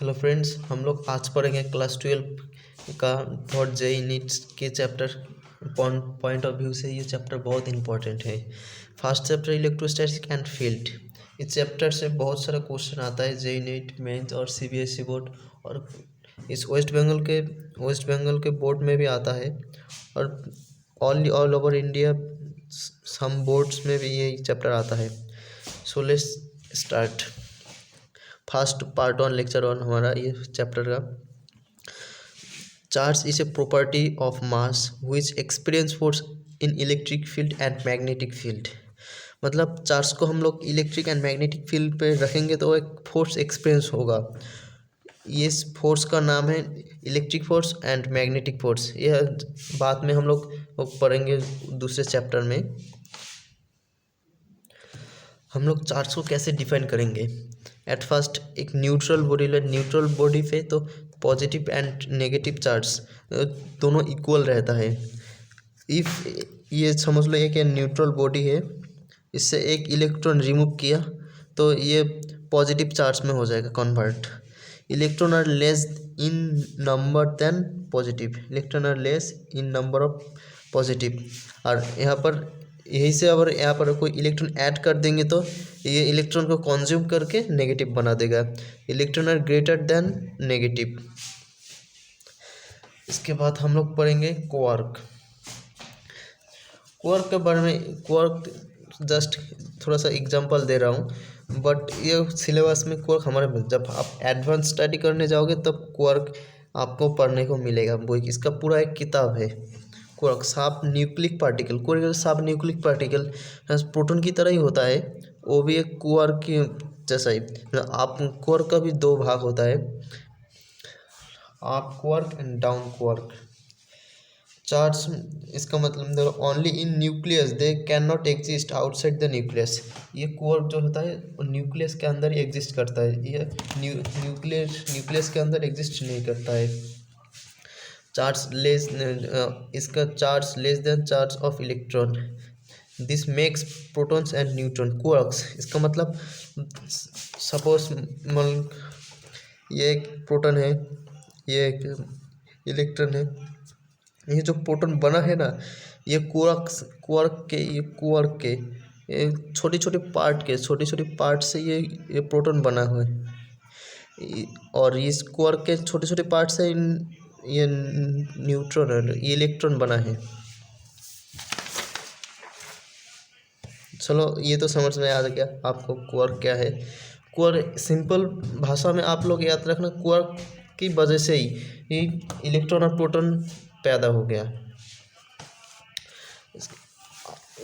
Hello friends, हम लोग आज पढ़ेंगे क्लास 12 का फॉर जेई नीट्स के चैप्टर पॉइंट ऑफ व्यू से। ये चैप्टर बहुत इंपॉर्टेंट है। First chapter electrostatic and field. इस चैप्टर से बहुत सारा क्वेश्चन आता है जेई नीट मेंस और सीबीएसई बोर्ड, और इस वेस्ट बंगाल के बोर्ड में भी आता है, और all over India some boards में भी ये चैप्टर आता है। So let's start. First part 1 lecture 1 हमारा ये चैप्टर का। Charge is a property of mass which experience force in electric field and magnetic field. मतलब चार्ज को हम लोग इलेक्ट्रिक एंड मैग्नेटिक फील्ड पे रखेंगे तो एक फोर्स एक्सपीरियंस होगा। ये फोर्स का नाम है electric force and magnetic force. यह बाद में हम लोग पढ़ेंगे दूसरे चैप्टर में। हम लोग चार्ज को कैसे डिफाइन करेंगे। एट फर्स्ट एक न्यूट्रल बॉडी ले, न्यूट्रल बॉडी पे तो पॉजिटिव एंड नेगेटिव चार्ज दोनों इक्वल रहता है। इफ़ ये समझ लो एक न्यूट्रल बॉडी है, इससे एक इलेक्ट्रॉन रिमूव किया तो ये पॉजिटिव चार्ज में हो जाएगा convert. Electron are less in number then positive, electron are less in number of positive. और यहाँ पर यही से अगर यहाँ पर कोई इलेक्ट्रॉन ऐड कर देंगे तो ये इलेक्ट्रॉन को कंज्यूम करके नेगेटिव बना देगा। Electron are greater then negative. इसके बाद हम लोग पढ़ेंगे क्वार्क। क्वार्क के बारे में, क्वार्क जस्ट थोड़ा सा एग्जांपल दे रहा हूँ, बट ये सिलेबस में क्वार्क हमारे जब आप एडवांस स्टडी करने जाओगे तब क्वार्क आपको पढ़ने को मिलेगा। वो इसका पूरा एक किताब है। क्वार्क साफ न्यूक्लिक पार्टिकल, क्वार्क साफ न्यूक्लिक पार्टिकल प्रोटॉन की तरह ही होता है, वो भी एक क्वार्क की जैसा ही। आप क्वार्क का भी दो भाग होता है, up quark and down quark. Charge इसका मतलब only in nucleus, they can not exist outside the nucleus. ये क्वार्क जो होता है वो न्यूक्लियस के अंदर ही एग्जिस्ट करता है, ये न्यूक्लियस के अंदर एग्जिस्ट नहीं करता है। चार्ज लेस, इसका charge less than charge of electron, this makes protons and neutron quarks. इसका मतलब सपोज ये एक प्रोटॉन है, ये एक इलेक्ट्रॉन है, ये जो प्रोटॉन बना है ना, ये क्वार्क के ये छोटे छोटे पार्ट से ये प्रोटॉन बना हुआ है, और इस क्वार्क के छोटे छोटे पार्ट से ये न्यूट्रॉन, ये इलेक्ट्रॉन बना है। चलो ये तो समझ में आ गया आपको क्वार्क क्या है। क्वार्क सिंपल भाषा में आप लोग याद रखना, क्वार्क की वजह से ही इलेक्ट्रॉन और प्रोटॉन पैदा हो गया।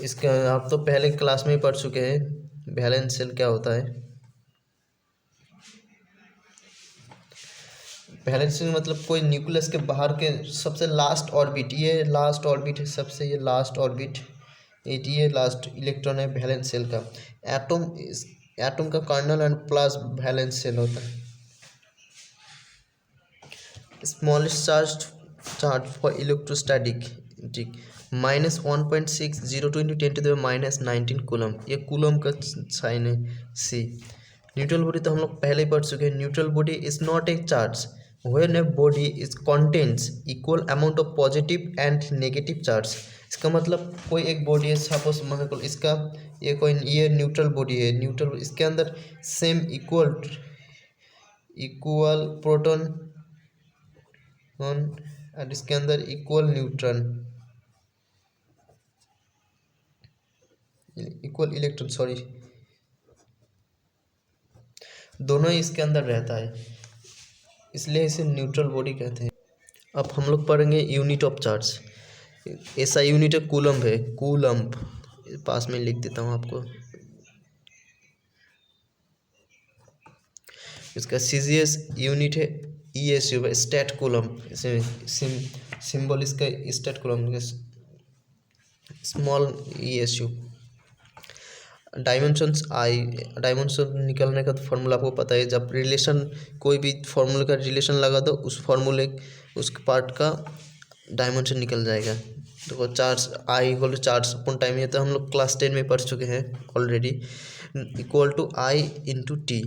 इसका आप तो पहले क्लास में ही पढ़ चुके हैं, वैलेंस शेल क्या होता है। वैलेंस शेल मतलब कोई न्यूक्लियस के बाहर के सबसे लास्ट ऑर्बिट, ये लास्ट ऑर्बिट है सबसे, ये लास्ट ऑर्बिट, ये लास्ट इलेक्ट्रॉन है वैलेंस शेल का। एटम का kernel and plus valence shell होता है। Smallest charge for electrostatic -1.60 × 10⁻⁻⁹ coulomb, ये कूलम का साइन है सी। न्यूट्रल बॉडी तो हम लोग पहले ही पढ़ चुके हैं। Neutral body is not a charge when a body is contains equal amount of positive and negative charge. इसका मतलब कोई एक बॉडी है, सपोज मान लो इसका ये न्यूट्रल बॉडी है, न्यूट्रल इसके अंदर सेम इक्वल प्रोटॉन और इसके अंदर equal neutron, equal electron, sorry, दोनों ही इसके अंदर रहता है, इसलिए इसे न्यूट्रल बॉडी कहते हैं। अब हम लोग पढ़ेंगे यूनिट ऑफ चार्ज। ऐसा यूनिट है कूलम्ब है, कूलम्ब पास में लिख देता हूँ आपको। इसका सीजीएस यूनिट है ESU, स्टेट कूलम्ब। सिंबल इसका state coulomb, small ESU। Dimensions dimension निकलने का तो फार्मूला आपको पता है। जब रिलेशन, कोई भी फार्मूले का रिलेशन लगा दो, उस फार्मूले उस पार्ट का डायमेंशन निकल जाएगा। देखो charge I = charge upon time, ये तो हम लोग क्लास 10 में पढ़ चुके हैं already. Equal to I × T,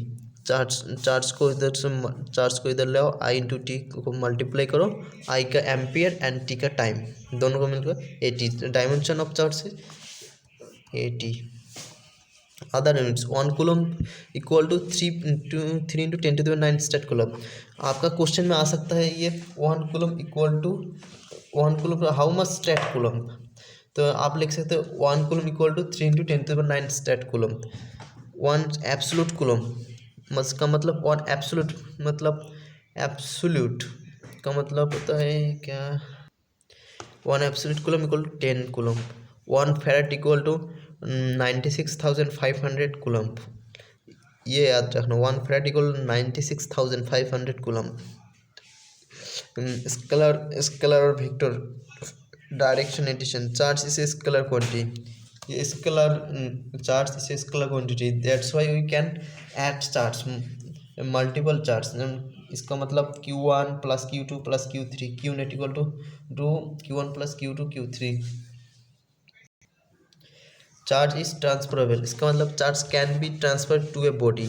charge को इधर से चार्ज को इधर ले आओ, आई इंटू टी को मल्टीप्लाई करो, आई का एम्पियर एंड टी का टाइम, दोनों को मिलकर 80 डायमेंशन ऑफ चार्ज है 80। Other units 1 coulomb equal to 3 into 10⁹ state coulomb. आपका क्वेश्चन में आ सकता है ये 1 coulomb equal to 1 coulomb how much state coulomb, तो आप लिख सकते हो 1 coulomb equal to 3 into 10⁹ state coulomb. 1 absolute coulomb का मतलब 1 एब्सोल्यूट मतलब एब्सोल्यूट का मतलब होता है क्या, 1 absolute coulomb equal to 10 coulomb. 1 farad equal to 96,500 coulomb, ये याद रखना। 1 फैरेड इक्वल 96,500 कूलम। स्केलर और vector direction addition charge is scalar quantity, ये scalar charge is scalar quantity, that's why we can add charge multiple charge. इसका मतलब Q1 plus Q2 plus Q3 Q net equal to Q1 plus Q2 Q3। Charge is transferable, इसका मतलब charge can B transfer to a body.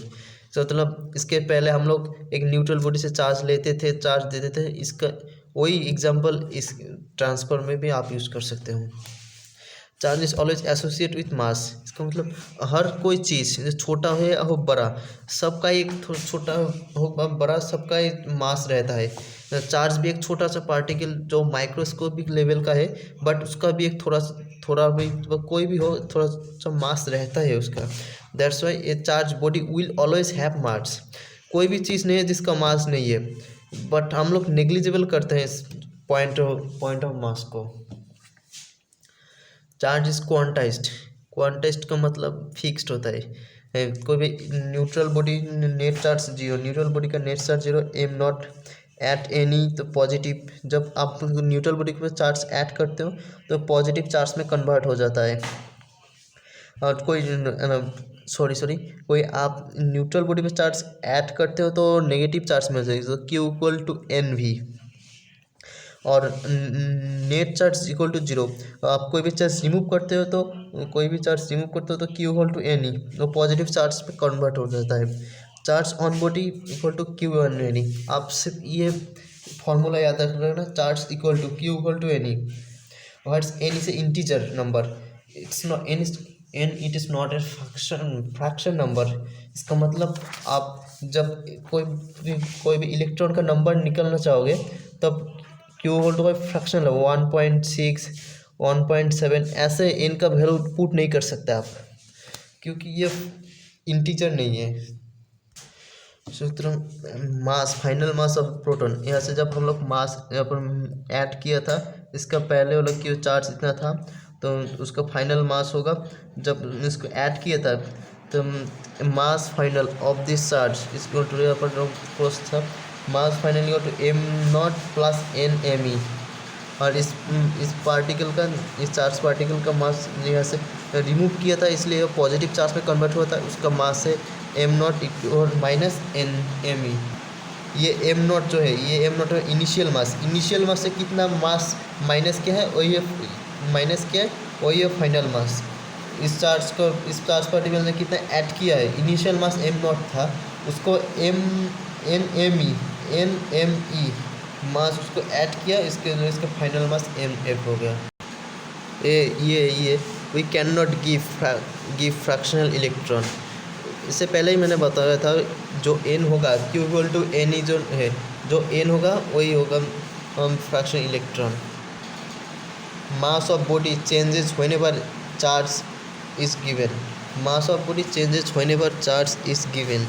तो मतलब इसके पहले हम लोग एक न्यूट्रल बॉडी से चार्ज लेते थे, चार्ज देते थे, इसका वही एग्जांपल इस ट्रांसफर में भी आप यूज़ कर सकते हो। Charge is always associate with mass, इसका मतलब हर कोई चीज़ छोटा हो या हो बड़ा, सबका एक छोटा हो बड़ा सबका एक मास रहता है। चार्ज भी एक छोटा सा पार्टिकल जो माइक्रोस्कोपिक लेवल का है, बट उसका भी एक थोड़ा भी कोई भी हो थोड़ा सा मास रहता है उसका। That's why A charge body will always have मास, कोई भी चीज़ नहीं है जिसका मास नहीं है, बट हम लोग नेग्लिजिबल करते हैं इस पॉइंट ऑफ मास को। चार्ज इज क्वांटाइज्ड, क्वांटाइज्ड का मतलब फिक्स्ड होता है। कोई भी neutral body net charge 0, neutral body का net charge 0, m naught at any तो पॉजिटिव, जब आप न्यूट्रल बॉडी पे चार्ज ऐड करते हो तो पॉजिटिव चार्ज में कन्वर्ट हो जाता है। और कोई कोई आप न्यूट्रल बॉडी पे चार्ज ऐड करते हो तो नेगेटिव चार्ज में हो जाएगी, तो Q इक्वल टू NV। और नेट चार्ज इक्वल टू 0, आप कोई भी चार्ज रिमूव करते हो तो Q इक्वल टू NE, तो पॉजिटिव चार्ज पे कन्वर्ट हो जाता है। Charge on body equal to Q on NE, आप सिर्फ ये फॉर्मूला याद रख लेना, charge equal to Q equal to NE। What's N is a integer number, it's not N it is not a fraction number. इसका मतलब आप जब कोई भी इलेक्ट्रॉन का नंबर निकलना चाहोगे तब Q इक्वल टू फ्रैक्शन 1.6 1.7 ऐसे इनका वैल्यू पुट नहीं कर सकते आप, क्योंकि ये इंटीजर नहीं है। सूत्र मास, फाइनल मास ऑफ प्रोटॉन, यहाँ से जब हम लोग मास यहाँ पर ऐड किया था, इसका पहले वाला क्यों चार्ज इतना था तो उसका फाइनल मास होगा, जब इसको ऐड किया था तो mass final of this charge इसको यहाँ पर कोस था, mass final equal to m naught plus NME। और इस पार्टिकल का, इस चार्ज पार्टिकल का मास यहाँ से रिमूव किया था, इसलिए पॉजिटिव चार्ज में कन्वर्ट हुआ था, उसका मास है m नॉट और माइनस NME। ये m नॉट जो है, ये m नॉट है इनिशियल मास से कितना मास माइनस क्या है वही माइनस क्या है वही है फाइनल मास। इस चार्ज पार्टिकल ने कितना ऐड किया है, इनिशियल मास m नॉट था, उसको NME मास उसको ऐड किया, इसका फाइनल मास MF हो गया। ये we can not give fractional electron, इससे पहले ही मैंने बताया था, जो N होगा Q इक्वल टू NE जो है, जो N होगा वही होगा fractional electron. Mass of body changes whenever charge is given, mass of body changes whenever charge is given.